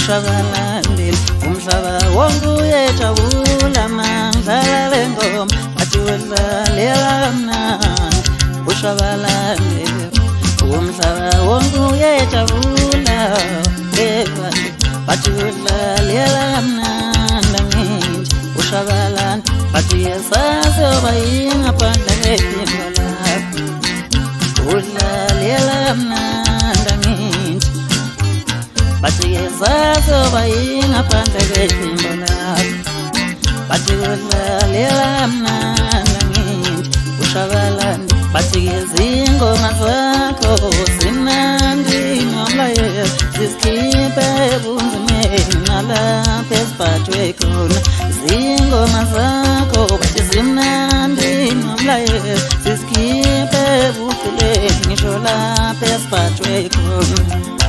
ushabalandile umhlaba wonke uyejabula mandlala lengoma athi wedlalela kamnandi ushabalandile umhlaba wonke uyejabula bathi wedlalela kamnandi angithi ushabalanda bathi yesazi yoba ingaphandle kwephimbo lakho udlalela kamnandi angithi bathi yesazi yoba ingaphandle kwephimbo lakho bathi udlalela kamnandi angithi ushabalanda bathi izingoma zakho zimnandi nomlayezo zisikhiphe ebunzimeni nalapha esibhajwe khona izingoma zakho bathi zimnandi nomlayezo zisikhiphe ebuhleleni ngisho lapha esibhajwe khona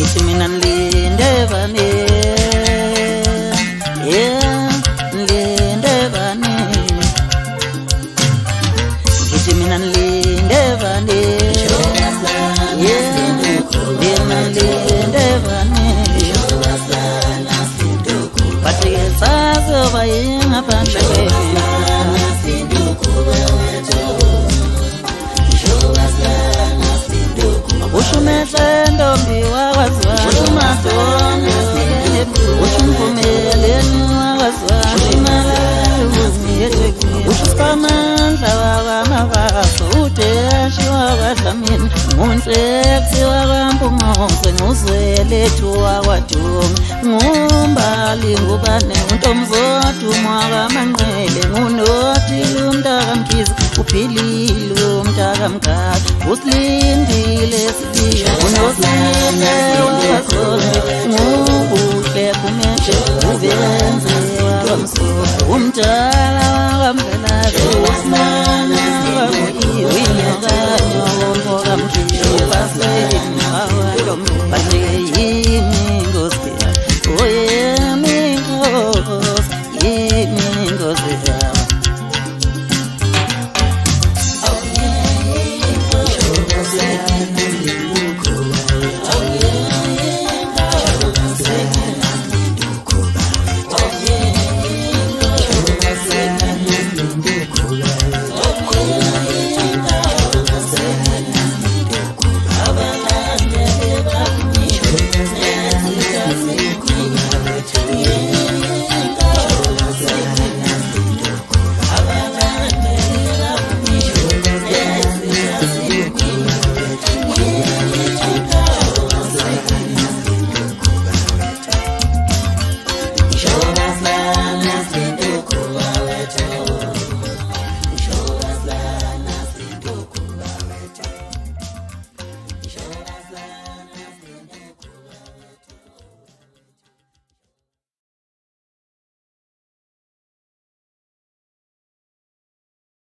ngithi mina nilinde bani nilinde bani ngithi mina nilinde bani nilinde bani bathi yesazi yoba ingaphandle ushumehle ntombi wakwaziwayo umadonga ushumvumeleni wakwaziwayo imalali ushusamandla wakwamavaso udeshi wakwadlamini ngunhlekusi wakwampungose nguzwelethu wakwadunga ngumbali ngubane untomzodwa umwakamanqele ngunotile umntakamkhizi uphilile umntakamkhazi usilindile sibili unosile wakazonke ngubuhle kumeshe ubenze wakamsoko umdala wakamvelase usimana wakuyiwinyakanya wompokamkhizi wawadom banike yimi inkosi yakho oyemi inkosi yimi inkosi yakho Cool.